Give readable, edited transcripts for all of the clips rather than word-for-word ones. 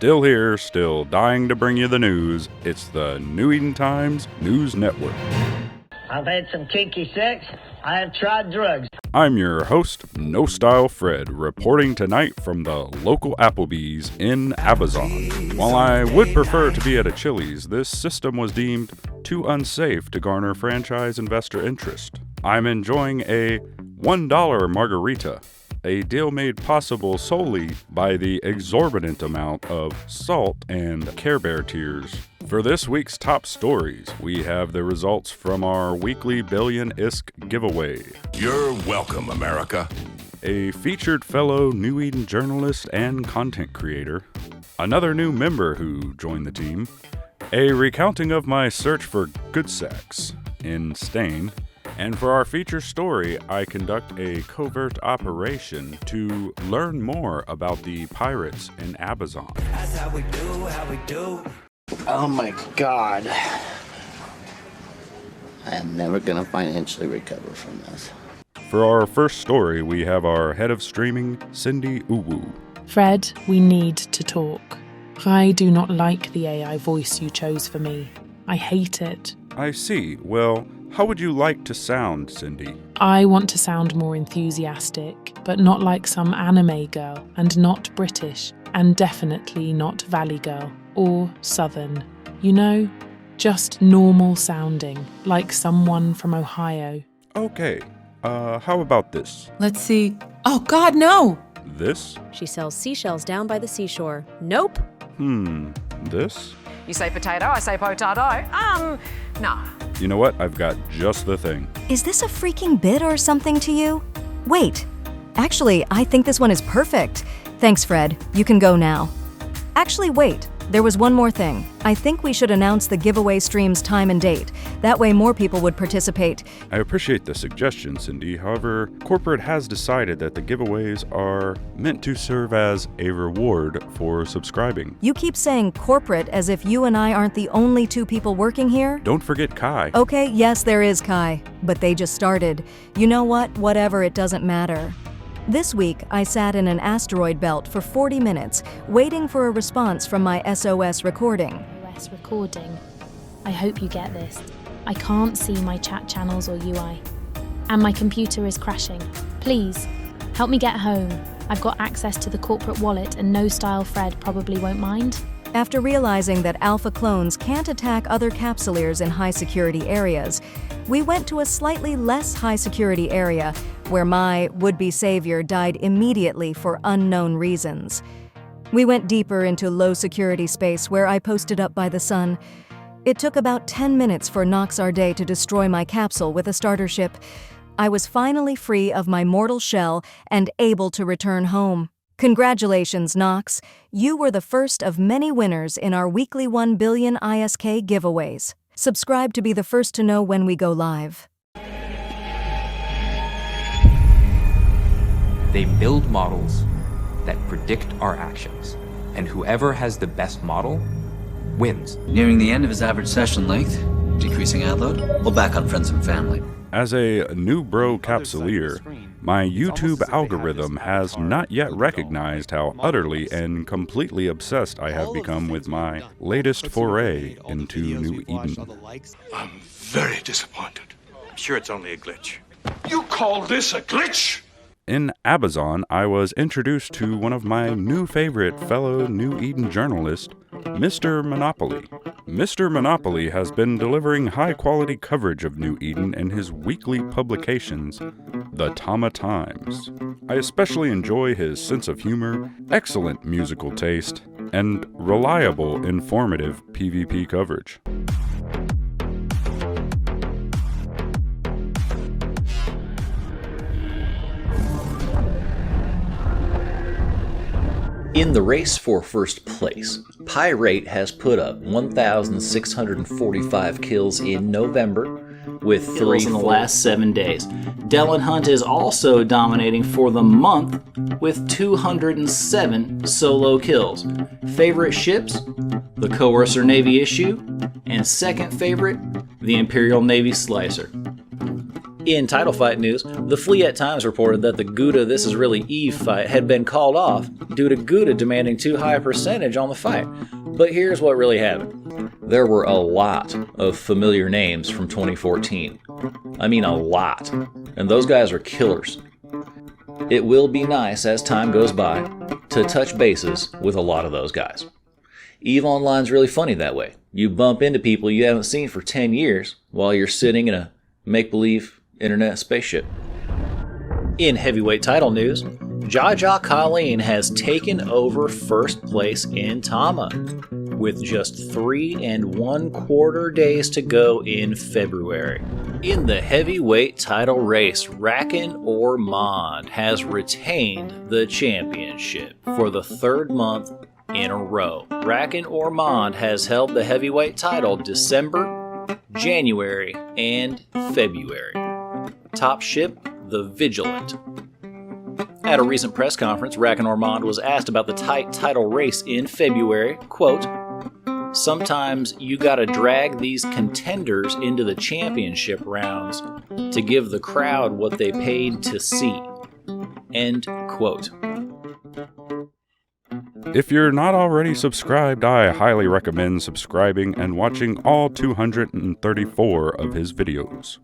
Still here, still dying to bring you the news. It's the New Eden Times News Network. I've had some kinky sex. I have tried drugs. I'm your host, No Style Fred, reporting tonight from the local Applebee's in AHBAZON. While I would prefer to be at a Chili's, this system was deemed too unsafe to garner franchise investor interest. I'm enjoying a $1 margarita, a deal made possible solely by the exorbitant amount of salt and Care Bear tears. For this week's top stories, we have the results from our weekly Billion ISK giveaway. You're welcome, America. A featured fellow New Eden journalist and content creator. Another new member who joined the team. A recounting of my search for good sex in Stain. And for our feature story, I conduct a covert operation to learn more about the pirates in AHBAZON. That's how we do. Oh my God. I am never gonna financially recover from this. For our first story, we have our head of streaming, Cindy Uwu. Fred, we need to talk. I do not like the AI voice you chose for me. I hate it. I see. Well, how would you like to sound, Cindy? I want to sound more enthusiastic, but not like some anime girl, and not British, and definitely not Valley Girl, or Southern. You know, just normal sounding, like someone from Ohio. Okay, how about this? Let's see. Oh God, no! This? She sells seashells down by the seashore. Nope. This? You say potato, I say potato. Nah. You know what? I've got just the thing. Is this a freaking bit or something to you? Wait. Actually, I think this one is perfect. Thanks, Fred. You can go now. Actually, wait. There was one more thing. I think we should announce the giveaway stream's time and date. That way more people would participate. I appreciate the suggestion, Cindy. However, corporate has decided that the giveaways are meant to serve as a reward for subscribing. You keep saying corporate as if you and I aren't the only two people working here? Don't forget Kai. Okay, yes, there is Kai. But they just started. You know what? Whatever, it doesn't matter. This week, I sat in an asteroid belt for 40 minutes, waiting for a response from my SOS recording. SOS recording. I hope you get this. I can't see my chat channels or UI. And my computer is crashing. Please, help me get home. I've got access to the corporate wallet and No Style Fred probably won't mind. After realizing that alpha clones can't attack other capsuleers in high-security areas, we went to a slightly less high-security area where my would-be savior died immediately for unknown reasons. We went deeper into low-security space where I posted up by the sun. It took about 10 minutes for Noxar Day to destroy my capsule with a starter ship. I was finally free of my mortal shell and able to return home. Congratulations, Nox. You were the first of many winners in our weekly 1 Billion ISK giveaways. Subscribe to be the first to know when we go live. They build models that predict our actions, and whoever has the best model wins. Nearing the end of his average session length, decreasing ad load, we'll back on friends and family. As a new bro capsuleer, my YouTube algorithm has not yet recognized how utterly and completely obsessed I have become with my latest foray into New Eden. I'm very disappointed. I'm sure it's only a glitch. You call this a glitch? In AHBAZON, I was introduced to one of my new favorite fellow New Eden journalists, Mr. Monopoly. Mr. Monopoly has been delivering high-quality coverage of New Eden in his weekly publications, The Tama Times. I especially enjoy his sense of humor, excellent musical taste, and reliable, informative PvP coverage. In the race for first place, Pirate has put up 1,645 kills in November, with 3 kills in the last 7 days. Dellen Hunt is also dominating for the month with 207 solo kills. Favorite ships? The Coercer Navy issue, and second favorite, the Imperial Navy Slicer. In title fight news, the Fleet Times reported that the Gouda This Is Really Eve fight had been called off due to Gouda demanding too high a percentage on the fight. But here's what really happened. There were a lot of familiar names from 2014. I mean a lot. And those guys are killers. It will be nice as time goes by to touch bases with a lot of those guys. EVE Online's really funny that way. You bump into people you haven't seen for 10 years while you're sitting in a make-believe internet spaceship. In heavyweight title news, Jaja Colleen has taken over first place in Tama, with just 3 1/4 days to go in February. In the heavyweight title race, Rakan Ormond has retained the championship for the 3rd month in a row. Rakan Ormond has held the heavyweight title December, January, and February. Top ship, the Vigilant. At a recent press conference, Rakan Ormond was asked about the tight title race in February. Quote, "Sometimes you gotta drag these contenders into the championship rounds to give the crowd what they paid to see." End quote. If you're not already subscribed, I highly recommend subscribing and watching all 234 of his videos.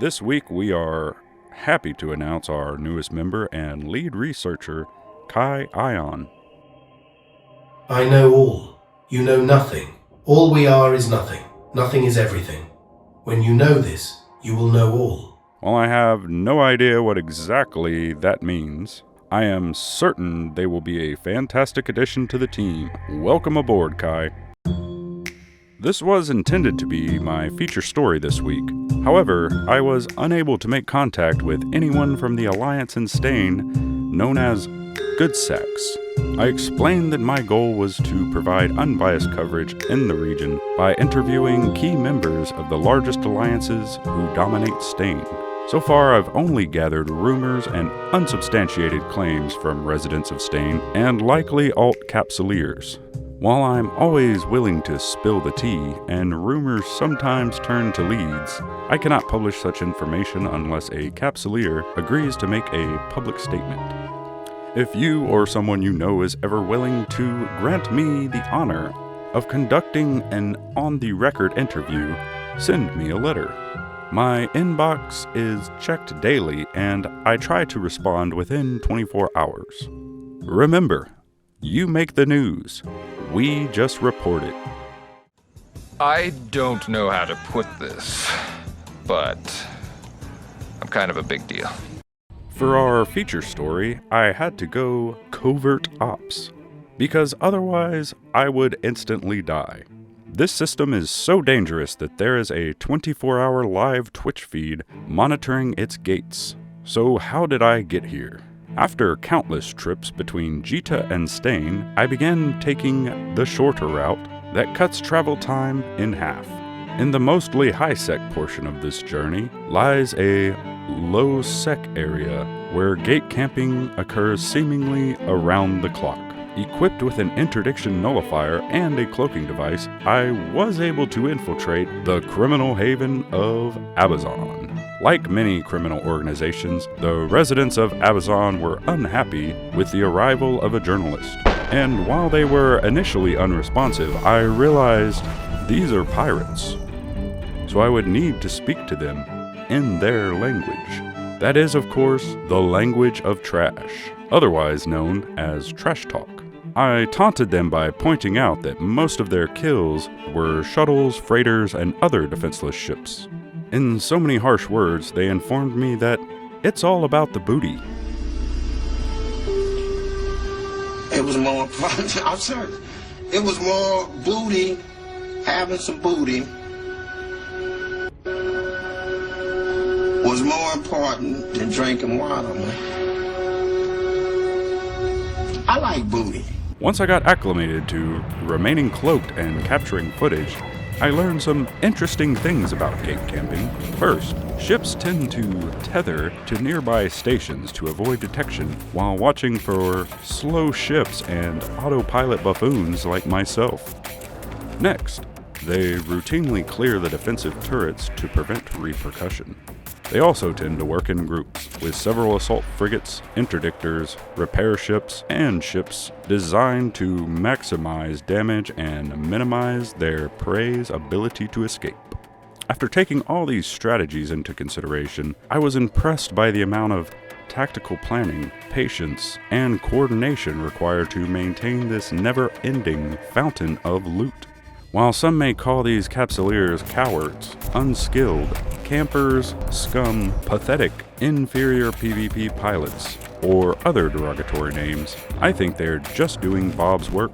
This week we are happy to announce our newest member and lead researcher, Kai Ion. I know all. You know nothing. All we are is nothing. Nothing is everything. When you know this, you will know all. While I have no idea what exactly that means, I am certain they will be a fantastic addition to the team. Welcome aboard, Kai. This was intended to be my feature story this week. However, I was unable to make contact with anyone from the alliance in Stain known as Good Sex. I explained that my goal was to provide unbiased coverage in the region by interviewing key members of the largest alliances who dominate Stain. So far, I've only gathered rumors and unsubstantiated claims from residents of Stain and likely alt Capsuleers. While I'm always willing to spill the tea, and rumors sometimes turn to leads, I cannot publish such information unless a Capsuleer agrees to make a public statement. If you or someone you know is ever willing to grant me the honor of conducting an on-the-record interview, send me a letter. My inbox is checked daily, and I try to respond within 24 hours. Remember, you make the news. We just report it. I don't know how to put this, but I'm kind of a big deal. For our feature story, I had to go covert ops, because otherwise I would instantly die. This system is so dangerous that there is a 24-hour live Twitch feed monitoring its gates. So how did I get here? After countless trips between Jita and Stain, I began taking the shorter route that cuts travel time in half. In the mostly high-sec portion of this journey lies a low-sec area where gate camping occurs seemingly around the clock. Equipped with an interdiction nullifier and a cloaking device, I was able to infiltrate the criminal haven of AHBAZON. Like many criminal organizations, the residents of AHBAZON were unhappy with the arrival of a journalist. And while they were initially unresponsive, I realized these are pirates. So I would need to speak to them in their language. That is, of course, the language of trash, otherwise known as trash talk. I taunted them by pointing out that most of their kills were shuttles, freighters, and other defenseless ships. In so many harsh words, they informed me that it's all about the booty. It was more fun. I'm serious. It was more booty, having some booty was more important than drinking water, man. I like booty. Once I got acclimated to remaining cloaked and capturing footage, I learned some interesting things about gate camping. First, ships tend to tether to nearby stations to avoid detection while watching for slow ships and autopilot buffoons like myself. Next, they routinely clear the defensive turrets to prevent repercussion. They also tend to work in groups, with several assault frigates, interdictors, repair ships, and ships designed to maximize damage and minimize their prey's ability to escape. After taking all these strategies into consideration, I was impressed by the amount of tactical planning, patience, and coordination required to maintain this never-ending fountain of loot. While some may call these Capsuleers cowards, unskilled, campers, scum, pathetic, inferior PvP pilots, or other derogatory names, I think they're just doing Bob's work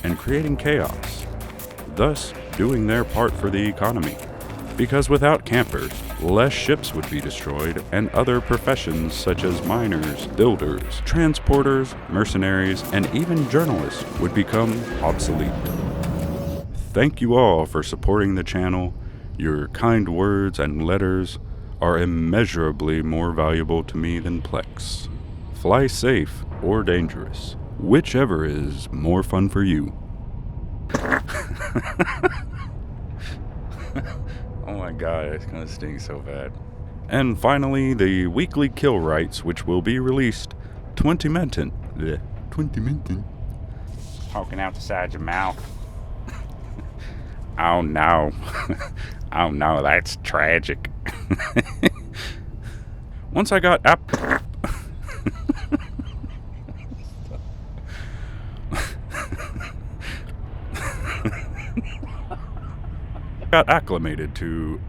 and creating chaos, thus doing their part for the economy. Because without campers, less ships would be destroyed, and other professions such as miners, builders, transporters, mercenaries, and even journalists would become obsolete. Thank you all for supporting the channel. Your kind words and letters are immeasurably more valuable to me than Plex. Fly safe or dangerous, whichever is more fun for you. Oh my god, it's gonna sting so bad. And finally, the weekly kill rights, which will be released 20 minutes. Poking out the side of your mouth. Oh no. Oh no, that's tragic. Once I got got acclimated to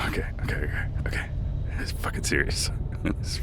okay. It's fucking serious. It's